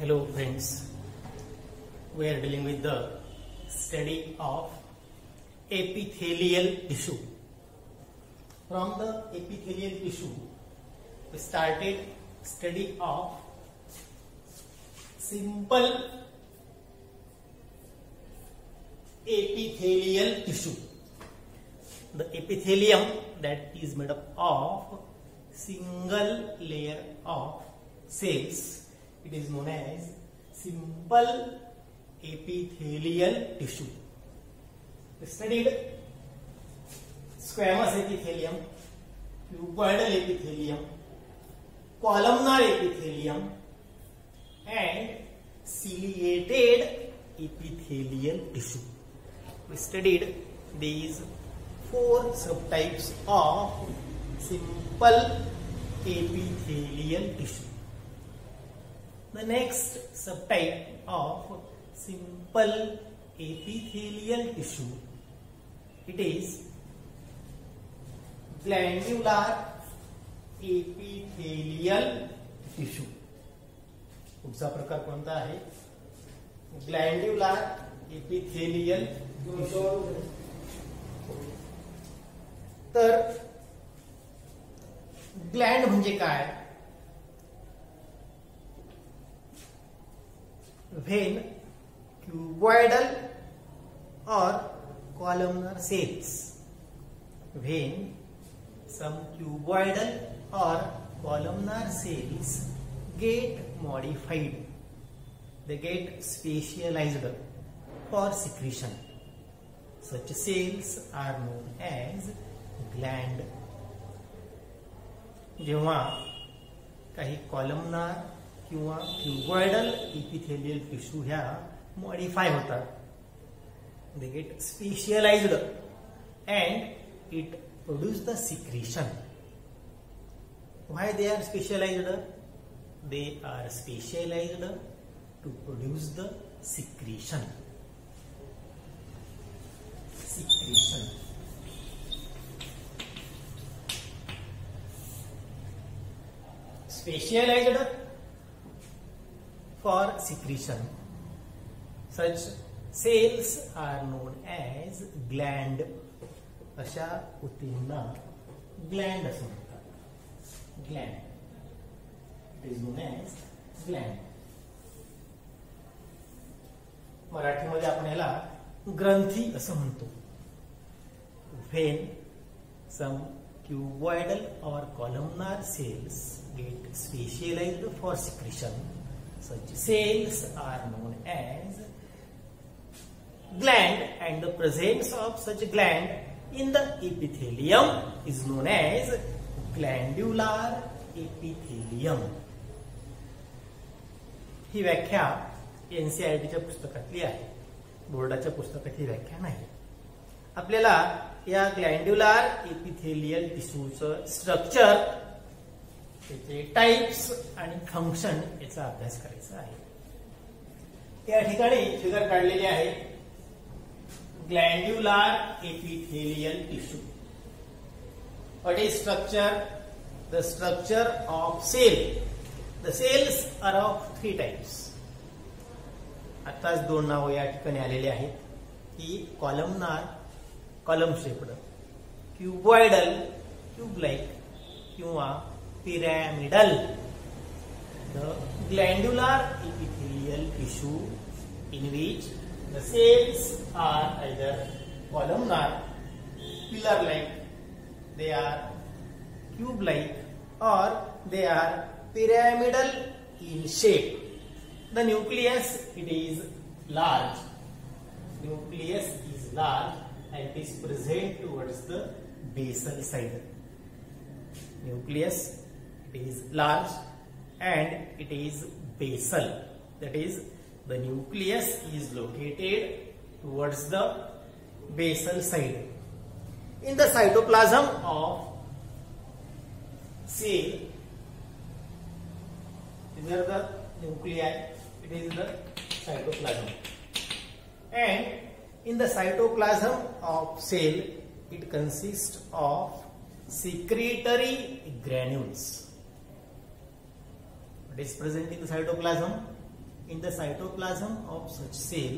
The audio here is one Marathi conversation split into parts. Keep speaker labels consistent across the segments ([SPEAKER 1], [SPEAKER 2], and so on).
[SPEAKER 1] Hello friends, we are dealing with the study of epithelial tissue. From the epithelial tissue, we started study of simple epithelial tissue. The epithelium that is made up of single layer of cells. It is known as simple epithelial tissue. We studied squamous epithelium, cuboidal epithelium, columnar epithelium, and ciliated epithelial tissue. We studied these four subtypes of simple epithelial tissue. The next subtype of simple epithelial tissue, it is glandular epithelial tissue. पुढचा प्रकार कोणता आहे? Glandular epithelial tissue. तर ग्लँड म्हणजे काय? When cuboidal or columnar cells, when some cuboidal or columnar cells get modified, they get specialized for secretion. Such cells are known as gland. जेव्हा काही columnar किंवा क्युबॉइडल इपिथेलियल टिश्यू ह्या मॉडिफाय होतात, they get specialized and it produce the secretion. Why they are specialized? They are specialized to produce the secretion. Specialized for secretion. Such cells are known as gland. अशा ऊतींना gland असं म्हणतात. Gland. It is known as gland. मराठीमध्ये आपण याला ग्रंथी असं म्हणतो. When some cuboidal or columnar cells get specialized for secretion, such cells are known as gland, and the presence of such gland in the epithelium is known as glandular epithelium. ही व्याख्या एनसीईआरटीच्या पुस्तकातली आहे, बोर्डाच्या पुस्तकात ही व्याख्या नाही. आपल्याला या ग्लँड्युलर एपिथेलियल टिश्यूचं स्ट्रक्चर, त्याचे टाइप्स आणि फंक्शन याचा अभ्यास करायचा आहे. या ठिकाणी फिगर काढलेली आहे. Glandular epithelial tissue. What is structure? The structure of cell. The cells are of 3 types. आताच 2 नावं या ठिकाणी आलेली आहेत की columnar, column shaped, cuboidal, cube like, किंवा pyramidal. The glandular epithelial tissue in which the cells are either columnar, pillar-like, they are cube-like, or they are pyramidal in shape. The nucleus, it is large. Nucleus is large and it is present towards the basal side. Nucleus is large and it is basal. That is, the nucleus is located towards the basal side. In the cytoplasm of cell, these are the nuclei. It is the cytoplasm. And in the cytoplasm of cell, it consists of secretory granules. What is present in the cytoplasm? In the cytoplasm of such cell,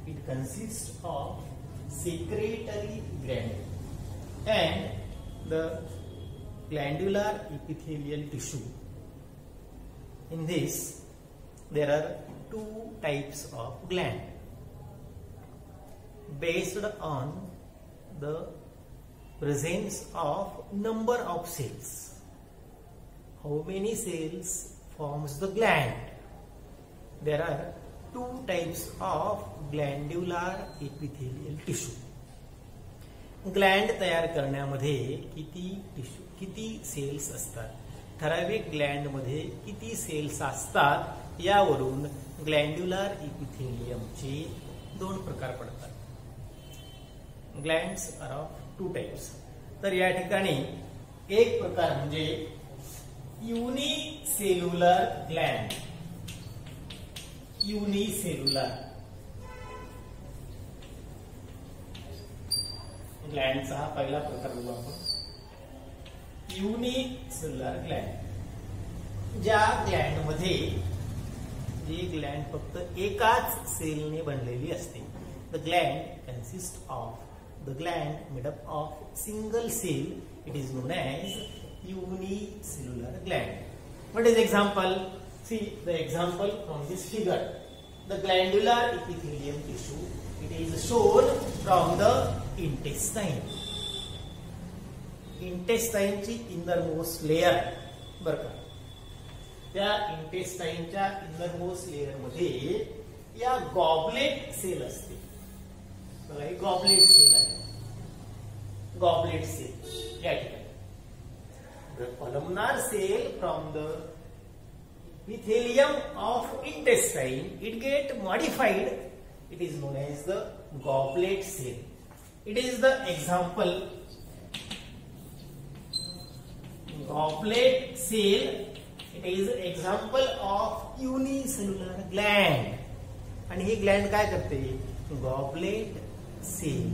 [SPEAKER 1] it consists of secretory granule and the glandular epithelial tissue. In this, there are two types of gland based on the presence of number of cells. How many cells forms the gland? There are two types of glandular epithelial tissue. Gland तयार करण्यामध्ये किती सेल्स असतात, ठराविक ग्लँड मध्ये किती सेल्स असतात, यावरून ग्लँड्युलर इपिथेलियमचे दोन प्रकार पडतात. Glands are of two types. तर या ठिकाणी एक प्रकार म्हणजे युनिसेल्युलर ग्लँड. युनिसेल्युलर ग्लँडचा हा पहिला प्रकार बघू आपण. युनिसेल्युलर ग्लँड, ज्या ग्लँड मध्ये जी ग्लँड फक्त एकाच सेलने बनलेली असते. The gland consist of the gland made up of single cell. It is known as unicellular gland. What is example? See the example from this figure. The glandular epithelium tissue, it is shown from the intestine. Intestine ची innermost layer बर का. त्या intestine च्या innermost layer मध्ये या गॉबलेट सेल असते. बघा ही गॉबलेट सेल आहे. गॉबलेट सेल या ठिकाणी. The columnar cell from the epithelium of intestine, it get modified. It is known as the goblet cell. It is the example. Goblet cell, it is example of unicellular gland. आणि ही ग्लँड काय करते? Goblet cell,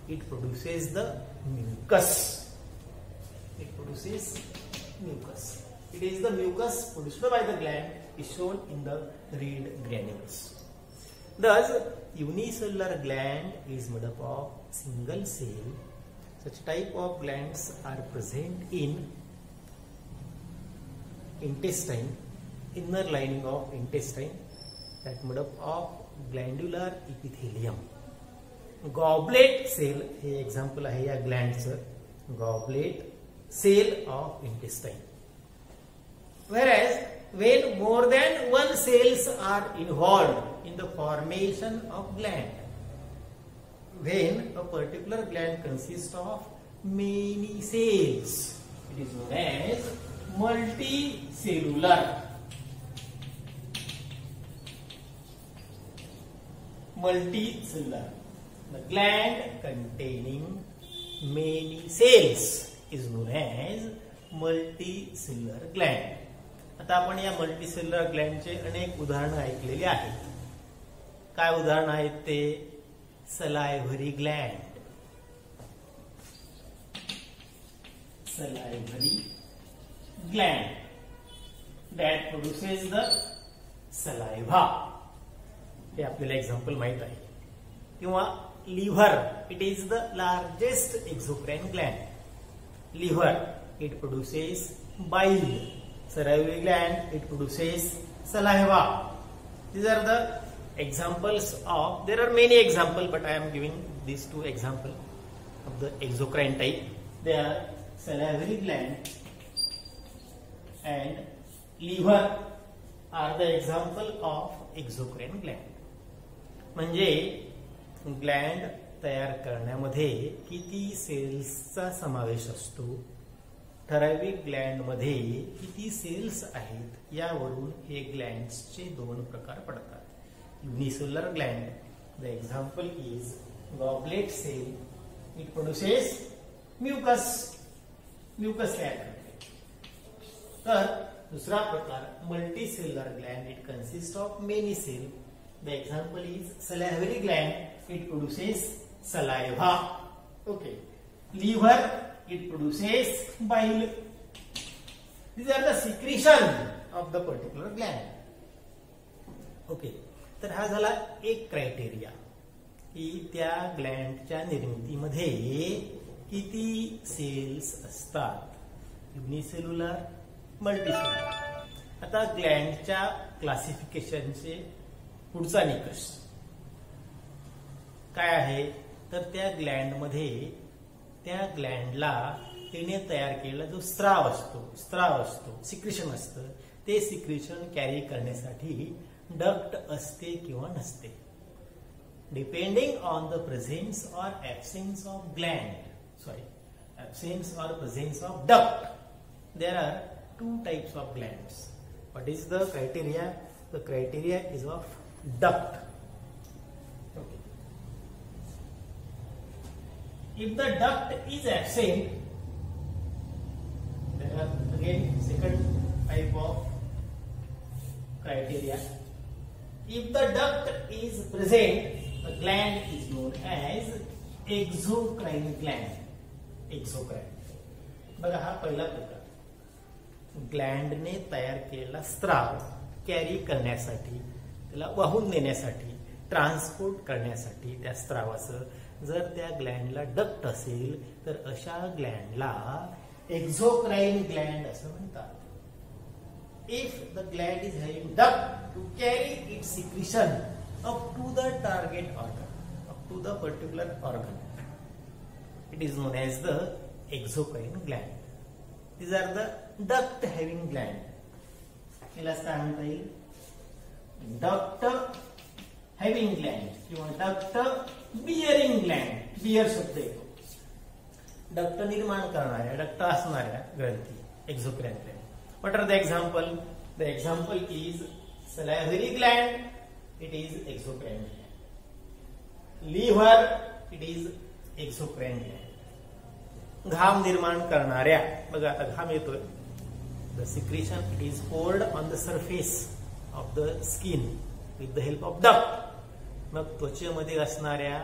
[SPEAKER 1] it produces the mucus. It produces mucus. It is the mucus produced by the gland is shown in the red granules. Thus, unicellular gland is made up of single cell. Such type of glands are present in intestine, inner lining of intestine, that made up of glandular epithelium. Goblet cell हे example आहे या glandचं. Goblet cell of intestine. Whereas when more than one cells are involved in the formation of gland, when a particular gland consists of many cells, it is known as multicellular. Multicellular. The gland containing many cells is known as multicellular gland. आता आपण या मल्टीसेल्युलर ग्लँडचे अनेक उदाहरणं ऐकलेली आहेत. काय उदाहरण आहेत ते? Salivary gland. Salivary gland that produces the saliva. हे आपल्याला एक्झाम्पल माहित आहे. किंवा liver, it is the largest exocrine gland. Liver, it produces bile. Salivary gland, it produces saliva. These are the examples of. There are many examples, but I am giving these two examples of the exocrine type. They are salivary gland and liver are the example of exocrine gland. म्हणजे ग्लँड तयार करण्यामध्ये किती सेल्सचा समावेश असतो, ठराविक ग्लँड मध्ये किती सेल्स आहेत, यावरून हे ग्लँड्सचे दोन प्रकार पडतात. Unicellular gland, the example is goblet cell. It produces mucus. Mucus तयार करते. तर दुसरा प्रकार multicellular gland. It consist of many cell. The example is salivary gland. It produces saliva. Okay. Liver, it produces bile. These are the secretion of the particular gland. Okay, तर हा झाला एक क्रायटेरिया की त्या ग्लँडच्या निर्मितीमध्ये किती सेल्स असतात, युनिसेल्युलर, मल्टीसेल्युलर. आता ग्लँडच्या क्लासिफिकेशनचे पुढचा निकष काय आहे, तर त्या ग्लँडला तिने तयार केलेला जो स्त्राव असतो, सिक्रेशन असतं, ते सिक्रेशन कॅरी करण्यासाठी डक्ट असते किंवा नसते. Depending on the presence or absence of presence of duct, there are two types of glands. What is the criteria? The criteria is of duct. Okay. If the duct is absent, there are again second type of criteria. If the duct is present, the gland is known as exocrine gland. बघा, हा पहिला प्रकार. ग्लँडने तयार केलेला स्त्राव कॅरी करण्यासाठी, त्याला वाहून नेण्यासाठी, ट्रान्सपोर्ट करण्यासाठी त्या स्त्रावाचं जर त्या ग्लँडला डक्ट असेल तर अशा ग्लँडला एक्झोक्राइन ग्लँड असं म्हणतात. If the gland is having duct to carry its secretion up to the target organ, up to the particular organ, it is known as the exocrine gland. These are the duct having gland. याला काय म्हणता येईल, duct having gland किंवा duct bearing gland. बियर शब्द येतो. डक्ट निर्माण करणाऱ्या, डक्ट असणाऱ्या ग्रंथी, एक्झोक्राइन Gland. What are the example? The example is salivary gland. It is exocrine gland. Liver. It is exocrine gland. घाम निर्माण करणाऱ्या, बघा आता घाम येतोय. The secretion it is poured on the surface of the skin with the help of duct. मग त्वचेमध्ये असणाऱ्या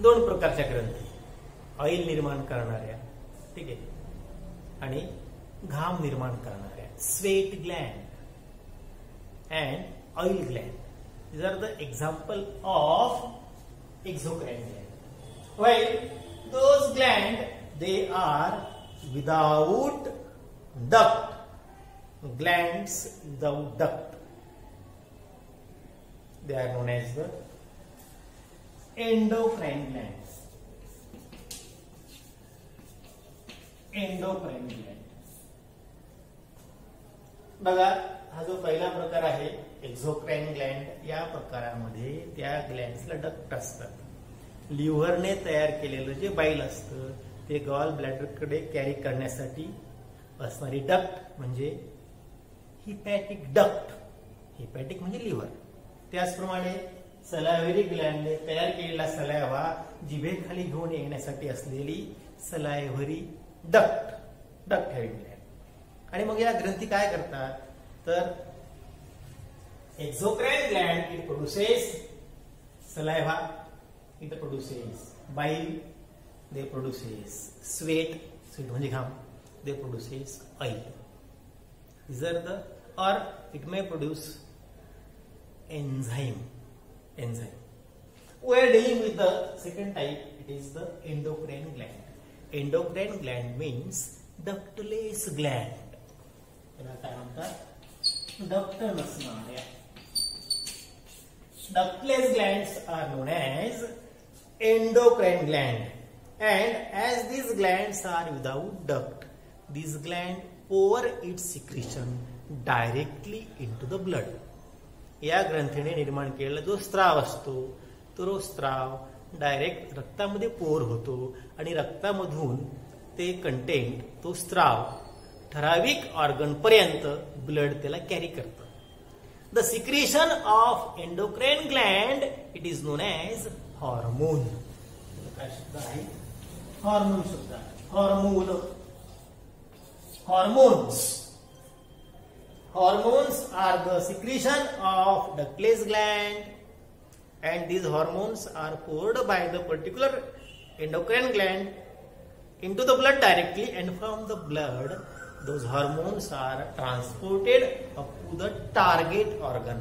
[SPEAKER 1] दोन प्रकारच्या ग्रंथी, ऑइल निर्माण करणाऱ्या, ठीक आहे, आणि घाम निर्माण करणाऱ्या, sweat Gland and oil Gland. These are the example of exocrine gland. While those gland, they are without duct. Glands without duct, they are known as the endocrine glands. Endocrine gland. बघा, हा जो पहिला प्रकार आहे एक्झोक्राइन ग्लँड, या प्रकारामध्ये त्या ग्लँड्सला डक्ट असतात. लिव्हरने तयार केलेलं जे बाईल असतं ते गॉल ब्लॅडरकडे कॅरी करण्यासाठी असणारी डक्ट म्हणजे हिपॅटिक डक्ट. हिपॅटिक म्हणजे लिव्हर. त्याचप्रमाणे सलायव्हरी ग्लँडने तयार केलेला सलायव्हा जिभेखाली घेऊन येण्यासाठी असलेली सलायव्हरी डक्ट हॅव्हिंग ग्लँड. आणि मग या ग्रंथी काय करतात, तर exocrine gland it produces saliva, it produces bile, they produces sweat म्हणजे घाम, they produces oil. These are the, or it may produce enzyme. We are dealing with the second type, it is the endocrine gland. Endocrine gland means ductless gland. याला काय म्हणतात, डक्ट नसणाऱ्या. Ductless glands are known as endocrine gland, and as these glands are without duct, these gland pour its secretion directly into the blood. या ग्रंथीने निर्माण केलेला जो स्त्राव असतो तो स्त्राव डायरेक्ट रक्तामध्ये पोर होतो आणि रक्तामधून ते कंटेंट, तो स्त्राव ठराविक ऑर्गन पर्यंत ब्लड त्याला कॅरी करतं. The secretion of endocrine gland it is known as hormone. काय शब्द आहे, हॉर्मोन शब्द. Hormones are the secretion of ductless gland, and these hormones are poured by the particular endocrine gland into the blood directly, and from the blood those hormones are transported up to the target organ.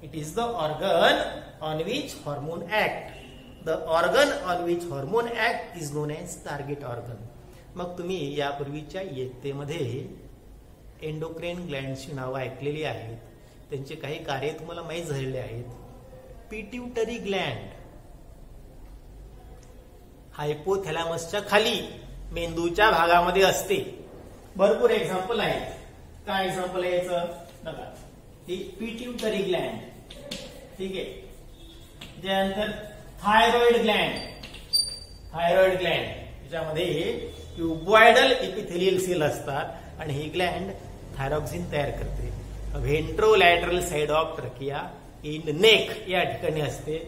[SPEAKER 1] It is the organ on which hormone act. The organ on which hormone act is known as target organ. मग तुम्ही यापूर्वीच्या इयत्तेमध्ये एंडोक्राइन ग्लँडची नावं ऐकलेली आहेत. त्यांचे काही कार्य तुम्हाला माहीत झालेले आहेत. पिट्युटरी ग्लँड हायपोथॅलॅमसच्या खाली मेंदूच्या भागामध्ये असते. भरपूर एक्झाम्पल आहेत. काय एक्झाम्पल आहे याचं बघा. ही पिट्युटरी ग्लँड, ठीक आहे. त्यानंतर थायरॉइड ग्लँड. थायरॉइड ग्लँड त्याच्यामध्ये क्युबॉइडल एपिथेलियल सेल असतात आणि ही ग्लँड थायरॉक्सिन तयार करते. Ventrolateral side of trachea in neck या ठिकाणी असते.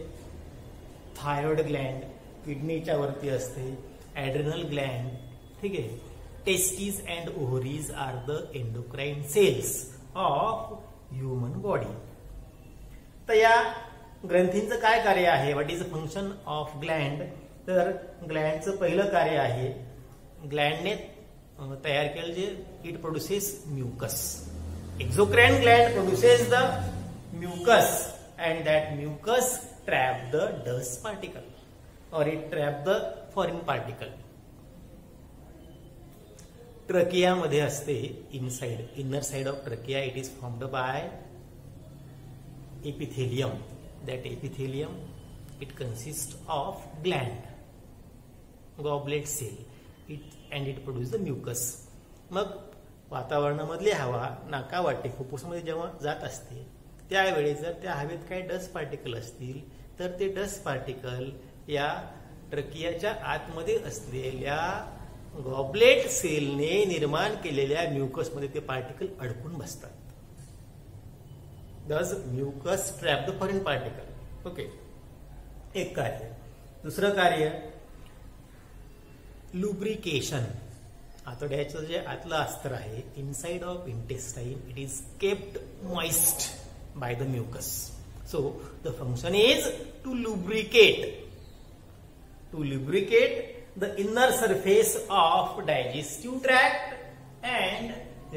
[SPEAKER 1] थायरॉइड ग्लँड किडनीच्या वरती असते. ऍड्रिनल ग्लँड, ठीक आहे. Testes and ovaries are the endocrine cells of human body. तर या ग्रंथींचं काय कार्य आहे? What is the function of gland? तर ग्लँडचं पहिलं कार्य आहे, ग्लँडने तयार केलं जे it produces mucus. Exocrine gland produces the mucus and that mucus trap the dust particle or it trap the foreign particle. Trachea मध्ये असते inside, inner side of trachea. It is formed by epithelium. That epithelium it consists of gland, goblet cell, and it produces the mucus. मग वातावरणामधली हवा नाकावाटे फुफ्फुसामध्ये जेव्हा जात असते त्यावेळी जर त्या हवेत काही डस्ट पार्टिकल असतील तर ते डस्ट पार्टिकल या ट्रकियाच्या आतमध्ये असलेल्या गॉबलेट सेलने निर्माण केलेल्या म्युकस मध्ये ते पार्टिकल अडकून बसतात. दस mucus trap the foreign particle. Okay, एक कार्य. दुसरं कार्य लुब्रिकेशन. आतड्याचं जे आतलं अस्तर आहे inside of intestine it is kept moist by the mucus. So the function is to lubricate. To lubricate the inner surface of digestive tract and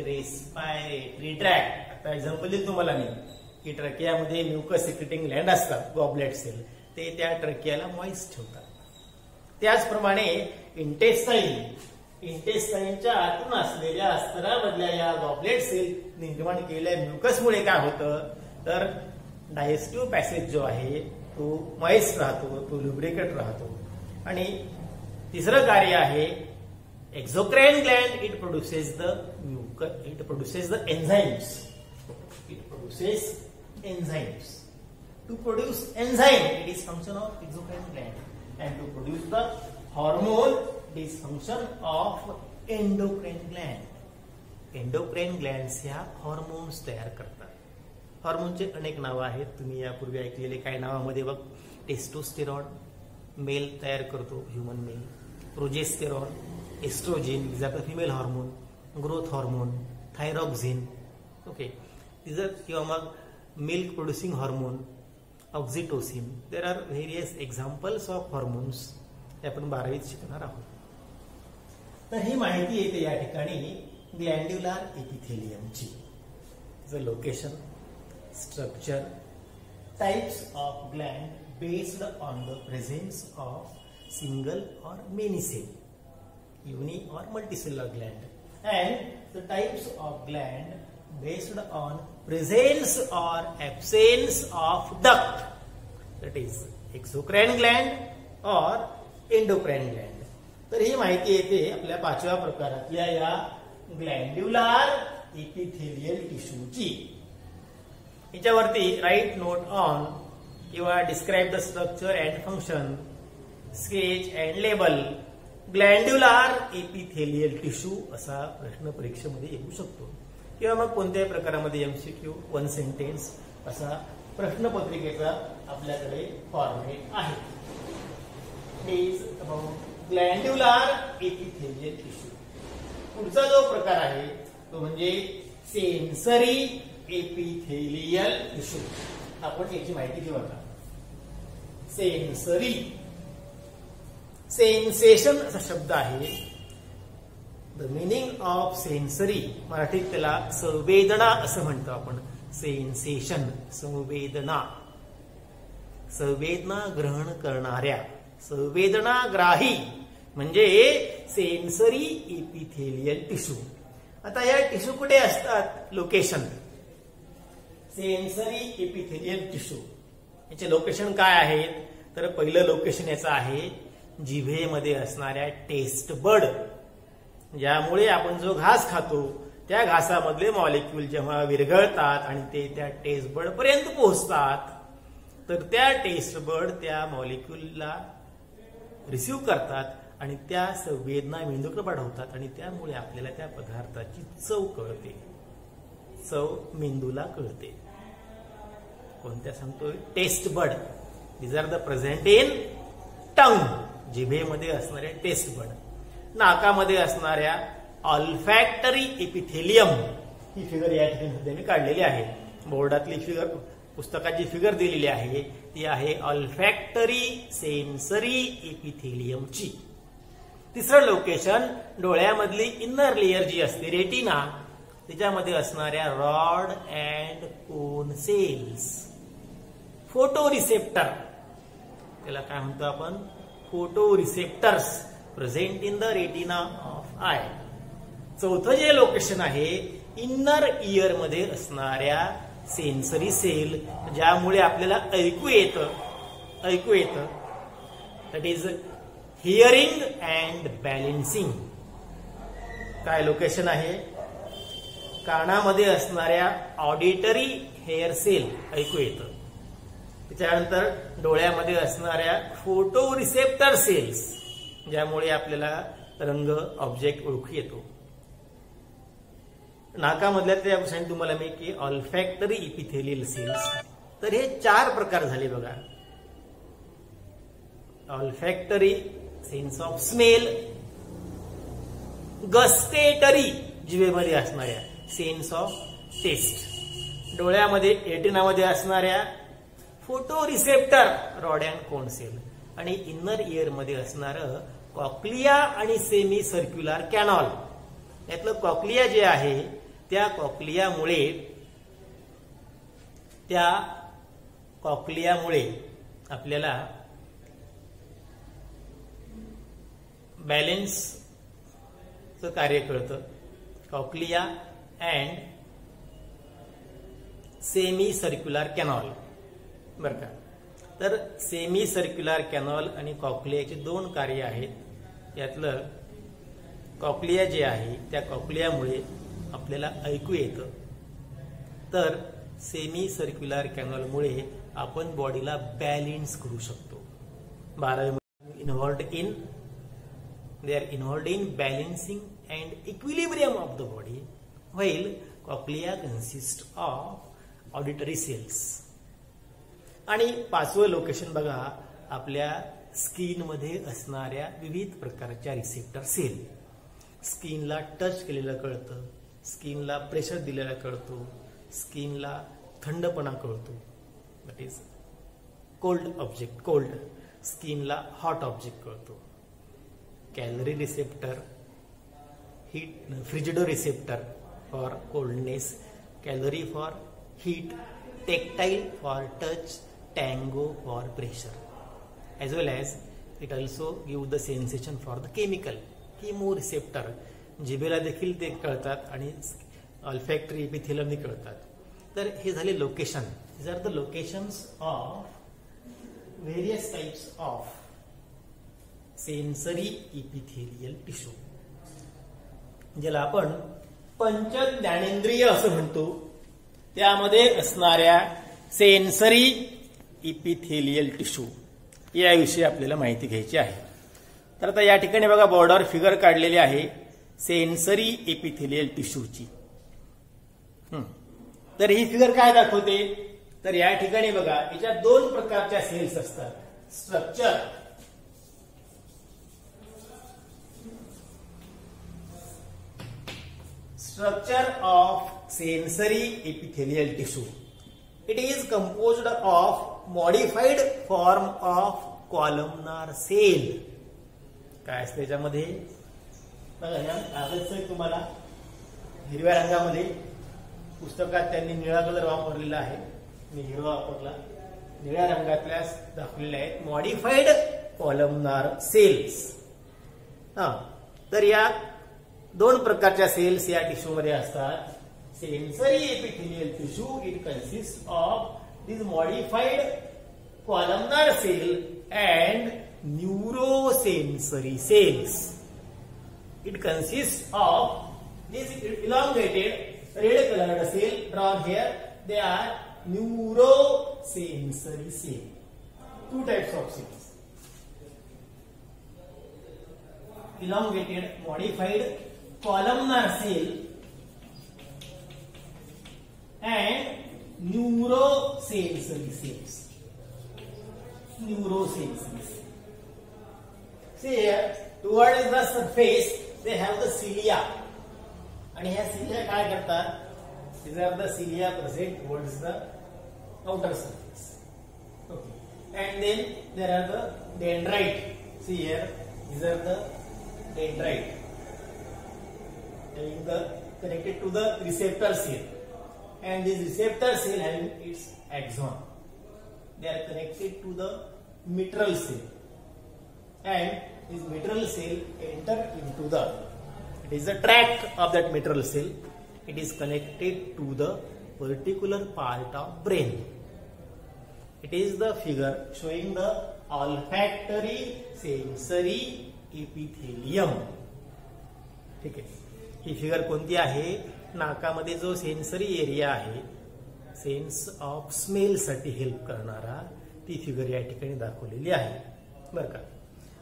[SPEAKER 1] respiratory tract. आता एक्झाम्पल देईल तुम्हाला मी की ट्रकियामध्ये म्युकस सिक्रेटिंग ग्लँड असतात, गॉबलेट सेल, ते त्या ट्रकियाला मॉइस्ट ठेवतात. त्याचप्रमाणे इंटेस्टाइनच्या आतून असलेल्या अस्तरामधल्या या गॉबलेट सेल निर्माण केलेल्या म्युकसमुळे काय होतं तर डायजेस्टिव्ह पॅसेज जो आहे तो मॉइस्ट राहतो, तो लुब्रिकेट राहतो. आणि तिसरं कार्य आहे exocrine gland. It produces the mucus, it produces the enzymes. It produces enzymes. To produce enzyme it is function of exocrine gland and to produce the hormone it is function of endocrine gland. Endocrine glands ह्या हॉर्मोन्स तयार करतात. हॉर्मोनचे अनेक नावं आहेत, तुम्ही यापूर्वी ऐकलेले. काही नावामध्ये बघ टेस्टोस्टेरॉन मेल तयार करतो, human male. Progesterone, estrogen is the female hormone, growth hormone, thyroxine. Okay, किंवा मग milk producing hormone, oxytocin. There are various examples of hormones. हे आपण 12वीत शिकणार आहोत. तर ही माहिती येते या ठिकाणी ग्लँड्युलर एपिथेलियमची. Location, structure, types of gland based on the presence of single or many cell, uni or multicellular gland, and the types of gland based on presence or absence of duct, that is exocrine gland or endocrine gland. तर ही माहिती येते आपल्या 5व्या प्रकारातल्या या ग्लँड्युलर एपिथेलियल टिश्यूची. याच्यावरती राईट नोट ऑन किंवा describe the structure and function, sketch and label glandular epithelial tissue असा प्रश्न परीक्षेमध्ये येऊ शकतो. किंवा मग कोणत्याही प्रकारामध्ये MCQ 1 सेंटेन्स असा प्रश्नपत्रिकेचा आपल्याकडे फॉर्मॅट आहे. Is about glandular epithelial tissue. पुढचा जो प्रकार आहे तो म्हणजे सेन्सरी एपिथेलियल टिश्यू. आपण याची माहिती घेऊ आता. सेन्सरी, सेन्सेशन असा शब्द आहे. द मिनिंग ऑफ सेन्सरी, मराठीत त्याला संवेदना असं म्हणतो आपण. सेन्सेशन, संवेदना, संवेदना ग्रहण करणाऱ्या, संवेदनाग्राही म्हणजे सेन्सरी एपिथेलियल टिश्यू. आता या टिश्यू कुठे असतात? लोकेशन. सेन्सरी एपिथेलियल टिश्यू याचे लोकेशन काय आहेत? तर पहिलं लोकेशन याचं आहे जिभेमध्ये असणाऱ्या टेस्ट बड. ज्यामुळे आपण जो घास खातो त्या घासामधले मॉलिक्यूल जेव्हा विरघळतात आणि ते त्या टेस्ट बड पर्यंत पोहोचतात, तर त्या टेस्ट बड त्या मॉलिक्यूलला रिसिव्ह करतात आणि त्या संवेदना मेंदूकडे पाठवतात आणि त्यामुळे आपल्याला त्या पदार्थाची चव कळते. चव मेंदूला कळते. कोणत्या सांगतोय? Taste bud. These are the present in tongue. जिभेमध्ये असणाऱ्या टेस्ट बड. नाकामध्ये असणाऱ्या ऑल्फॅक्टरी एपिथेलियम. ही फिगर या ठिकाणी मी काढलेली आहे. बोर्डातली फिगर, पुस्तकात जी फिगर दिलेली आहे ती आहे ऑल्फॅक्टरी सेन्सरी एपिथेलियमची. तिसरं लोकेशन डोळ्यामधली इनर लेअर जी असते रेटिना, त्याच्यामध्ये असणाऱ्या rod and cone cells. Photoreceptor, त्याला काय म्हणतो आपण? Photoreceptors present in the retina of eye. चौथं जे लोकेशन आहे इनर इयर मध्ये असणाऱ्या सेन्सरी सेल, ज्यामुळे आपल्याला ऐकू येतं. That is hearing and balancing. काय लोकेशन आहे? कानामध्ये असणाऱ्या ऑडिटरी हेअर सेल, ऐकू येतं. त्याच्यानंतर डोळ्यामध्ये असणाऱ्या फोटो रिसेप्टर सेल्स, ज्यामुळे आपल्याला रंग ऑब्जेक्ट ओळखू येतो. नाकामधल्या त्या सांगितलं तुम्हाला मी की ऑल्फॅक्टरी इपिथेलियल सेल्स. तर हे 4 प्रकार झाले बघा. ऑल्फॅक्टरी, सेन्स ऑफ स्मेल. गस्टेटरी, जिभेमध्ये असणाऱ्या, सेन्स ऑफ टेस्ट. डोळ्यामध्ये रेटिनामध्ये असणाऱ्या photo receptor, rod and cone cell. आणि इनर इयर मध्ये असणारं कॉक्लिया आणि सेमी सर्क्युलर कॅनॉल. यातलं कॉक्लिया जे आहे त्या कॉक्लियामुळे आपल्याला बॅलेन्सचं कार्य कळतं. Cochlea and semi circular canal, बरं का. तर सेमी सर्क्युलर कॅनॉल आणि कॉक्लियाचे 2 कार्य आहेत. यातलं कॉक्लिया जे आहे त्या कॉक्लियामुळे आपल्याला ऐकू येतं. तर सेमी सर्क्युलर कॅनॉलमुळे आपण बॉडीला बॅलेन्स करू शकतो. 12 they are involved in balancing and equilibrium of the body, while cochlea consists of auditory cells. आणि 5वं लोकेशन बघा, आपल्या स्किन मध्ये असणाऱ्या विविध प्रकारच्या रिसेप्टर सेल. स्किनला टच केलेलं कळतं, स्किनला प्रेशर दिलेला कळतो, स्किनला थंडपणा कळतो. That is cold object, cold. स्किनला हॉट ऑब्जेक्ट कळतो. Calorie receptor, heat, frigido receptor for coldness, calorie for heat, tactile for touch, tango for pressure. as well as it also give the sensation for the chemical. Chemoreceptor, जिभेला देखील ते कळतात आणि ऑल्फॅक्टरी एपिथेलियमने कळतात. तर हे झाले location. these are the locations of various types of sensory epithelial tissue, ज्याला आपण पंच ज्ञानेंद्रिय असं म्हणतो. त्यामध्ये असणाऱ्या सेन्सरी इपिथेलियल टिश्यू याविषयी आपल्याला माहिती घ्यायची आहे. तर आता या ठिकाणी बघा बॉर्डर फिगर काढलेली आहे सेन्सरी एपिथेलियल टिश्यूची. तर ही फिगर काय दाखवते? तर या ठिकाणी बघा याच्या 2 प्रकारच्या सेल्स असतात. Structure of sensory epithelial tissue. It is composed of modified form of columnar cell. काय असतं त्याच्यामध्ये? बघा या कागदचं तुम्हाला हिरव्या रंगामध्ये पुस्तकात त्यांनी निळा कलर वापरलेला आहे, मी हिरवा वापरला. निळ्या रंगातल्या दाखवलेल्या आहेत मॉडिफाईड कॉलमनार सेल्स. तर या दोन प्रकारच्या सेल्स या टिश्यू मध्ये असतात. Sensory epithelial tissue, it consist of this modified columnar cell and neurosensory cells. It consists of this elongated red colored cell drawn here. They are neurosensory cell. Two types of cells. Elongated modified columnar cell and neurosensory cells. Neurosensory. See here, towards the surface they have the cilia, and here cilia काय करतात? These are the cilia present towards the outer surface. Okay, and then there are the dendrite. See here, these are the dendrite, having the connected to the receptor cell, and this receptor cell having its axon. They are connected to the mitral cell, and this mitral cell enter into the, it is the tract of that mitral cell. It is connected to the particular part of brain. It is the figure showing the olfactory sensory epithelium. ठीक आहे, ही फिगर कोणती आहे? नाकामध्ये जो सेन्सरी एरिया आहे, सेन्स ऑफ स्मेल साठी हेल्प करणारा, ती फिगर या ठिकाणी दाखवलेली आहे बरं का.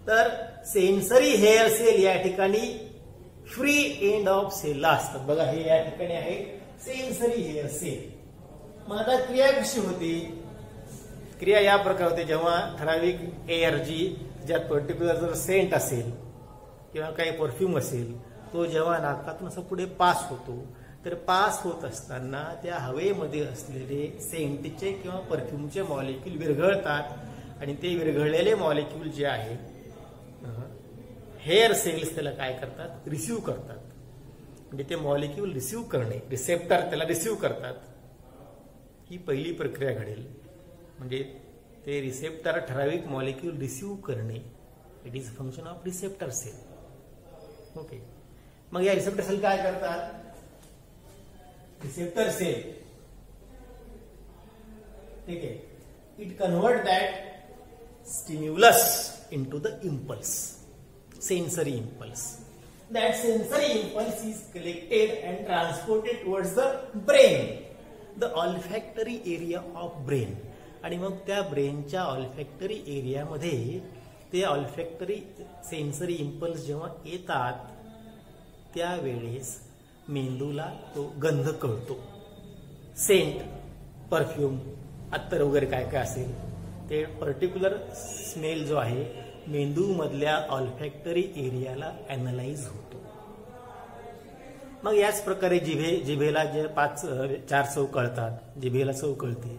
[SPEAKER 1] तर सेन्सरी हेअर सेल या ठिकाणी फ्री एंड ऑफ सेल असतात बघा. हे या ठिकाणी आहे सेन्सरी हेअर सेल. मग आता क्रिया कशी होती? क्रिया या प्रकारे होते, जेव्हा ठराविक एअर जी ज्यात पर्टिक्युलर जर सेंट असेल किंवा काही परफ्यूम असेल, तो जेव्हा नाकातून असं पुढे पास होतो, तर पास होत असताना त्या हवेमध्ये असलेले सेंटचे किंवा परफ्यूमचे मॉलिक्यूल विरघळतात, आणि ते विरघळलेले मॉलिक्यूल जे आहेत हेअर सेल्स त्याला काय करतात? रिसिव्ह करतात. म्हणजे ते मॉलिक्यूल रिसिव्ह करणे, रिसेप्टर त्याला रिसिव्ह करतात. ही पहिली प्रक्रिया घडेल, म्हणजे ते रिसेप्टर ठराविक मॉलिक्यूल रिसिव्ह करणे. It is function of receptor cell. Okay, मग या रिसेप्टर सेल काय करतात? रिसेप्टर सेल, ठीक आहे, it convert that stimulus into the impulse, sensory impulse. That sensory impulse is collected and transported towards the brain, the olfactory area of brain. आणि मग त्या ब्रेनच्या ऑल्फॅक्टरी एरियामध्ये ते ऑल्फॅक्टरी सेन्सरी इम्पल्स जेव्हा येतात, त्यावेळेस मेंदूला तो गंध कळतो. सेंट, परफ्यूम, अत्तर वगैरे काय काय असेल, ते पर्टिक्युलर स्मेल जो आहे मेंदू मधल्या ऑल्फॅक्टरी एरियाला अॅनलाइज होतो. मग याच प्रकारे जिभेला जे 4 चव कळतात, जिभेला चव कळते,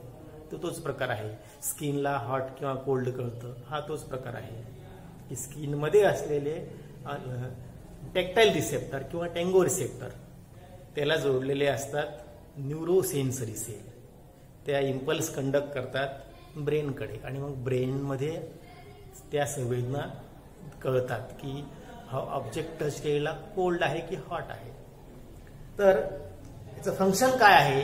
[SPEAKER 1] तो तोच प्रकार आहे. स्किनला हॉट किंवा कोल्ड कळतं, हा तोच प्रकार आहे. स्किन मध्ये असलेले टेक्टाईल रिसेप्टर किंवा टेंगो रिसेप्टर त्याला जोडलेले असतात न्यूरोसेन्सरी सेल. त्या इम्पल्स कंडक्ट करतात ब्रेनकडे, आणि मग ब्रेनमध्ये त्या संवेदना कळतात की हा ऑब्जेक्ट टच केलेला कोल्ड आहे की हॉट आहे. तर याचं फंक्शन काय आहे?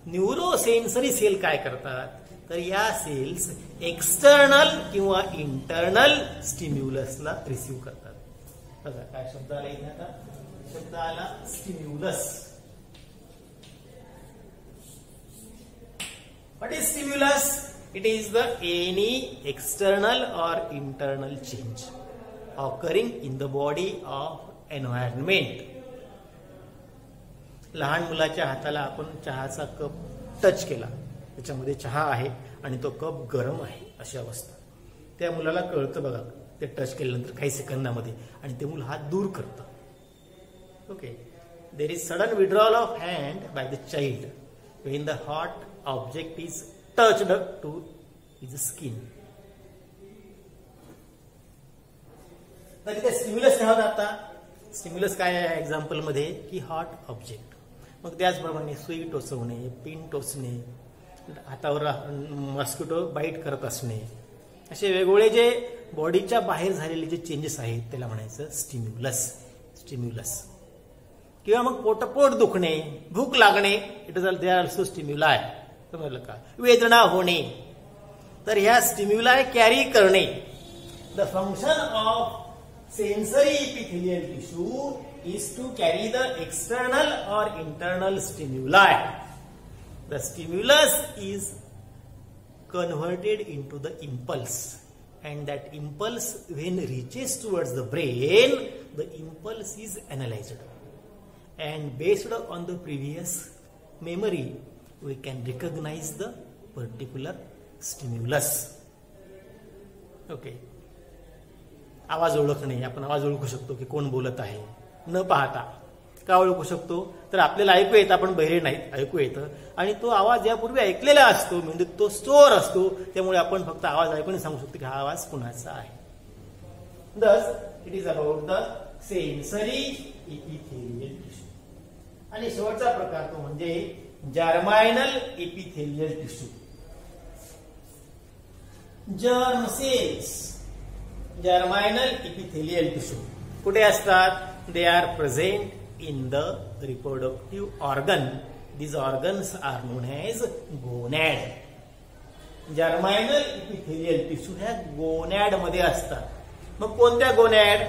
[SPEAKER 1] न्यूरोसेन्सरी सेल काय करतात? तर या सेल्स एक्सटर्नल किंवा इंटरनल स्टिम्युलसला रिसिव्ह करतात. बघा काय शब्द आला इथे, आता शब्द आला stimulus. What is stimulus? It is the any external or internal change occurring in the body of environment. लहान मुलाच्या हाताला आपण चहाचा कप टच केला, त्याच्यामध्ये चहा आहे आणि तो कप गरम आहे अशी अवस्था. त्या मुलाला कळतं बघा ते टच केल्यानंतर काही सेकंदामध्ये, आणि ते मूल हात दूर करतं. Okay, there is sudden withdrawal of hand by the child when the hot object is touched to his skin. तर इथे स्टिम्युलस काय होतं? आता स्टिम्युलस काय आहे एक्झाम्पल मध्ये की हॉट ऑब्जेक्ट. मग त्याचप्रमाणे सुई टोचवणे, पिन टोचणे, हातावर मॉस्किटो बाईट करत असणे, असे वेगवेगळे जे बॉडीच्या बाहेर झालेले जे चेंजेस आहेत त्याला म्हणायचं स्टिम्युलस. किंवा मग पोट दुखणे, भूक लागणे, it is they are also stimuli. समजलं का? वेदना होणे, तर ह्या स्टिम्युलाय कॅरी करणे. The function of sensory epithelial tissue is to carry the external or internal stimuli. The stimulus is converted into the impulse, and that impulse, when reaches towards the brain, the impulse is analyzed, and based on the previous memory we can recognize the particular stimulus. Okay. आवाज ओळखणे, आपण आवाज ओळखू शकतो की कोण बोलत आहे न पाहता. का ओळखू शकतो? तर आपल्याला ऐकू येतं, आपण बहिरे नाहीत, ऐकू येतं, आणि तो आवाज यापूर्वी ऐकलेला असतो, म्हणजे तो स्टोअर असतो, त्यामुळे आपण फक्त आवाज ऐकून सांगू शकतो की हा आवाज कुणाचा आहे. Thus, it is about the sensory epithelial tissue. आणि शेवटचा प्रकार तो म्हणजे germinal epithelial tissue. Germ cells, germinal epithelial tissue कुठे असतात? They are present in the reproductive organ. These organs are known as gonad. Germinal epithelial tissue ह्या गोनॅड मध्ये असतात. मग कोणत्या गोनॅड?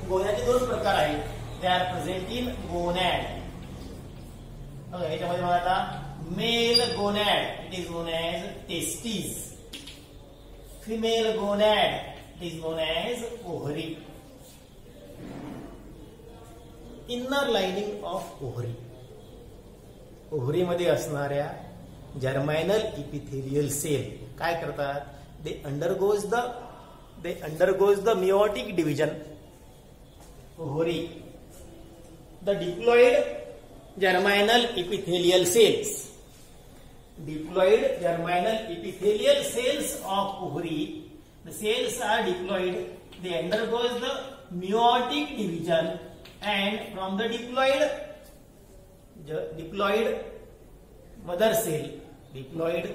[SPEAKER 1] गोनॅडचे दोन प्रकार आहेत. They are present in gonad. याच्यामध्ये बघा आता male gonad, it is known as testis. Female gonad, it is known as ovary. Inner lining of ovary, ओव्हरीमध्ये असणाऱ्या जर्मायनल इपिथेलियल सेल काय करतात? They undergoes the meiotic division. Ovary, the diploid germinal epithelial cells, diploid germinal epithelial cells of ovary, the cells are diploid, they undergoes the meiotic division. And from the diploid mother cell, diploid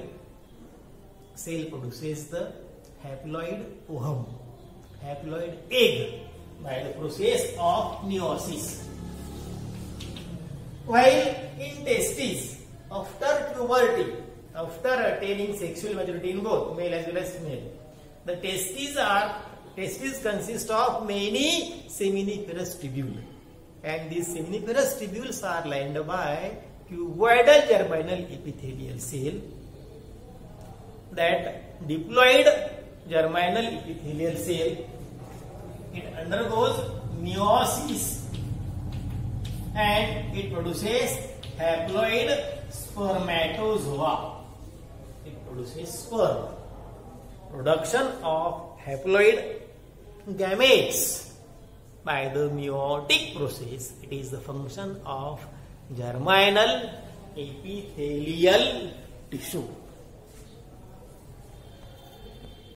[SPEAKER 1] cell produces the haploid ovum, haploid egg by the process of meiosis. While in testes, after puberty, after attaining sexual maturity in both male as well as female, the testes consist of many seminiferous tubules. And these seminiferous tubules are lined by cuboidal germinal epithelial cell. That diploid germinal epithelial cell, it undergoes meiosis and it produces haploid spermatozoa. It produces sperm. Production of haploid gametes by the meiotic process, it is the function of germinal epithelial tissue.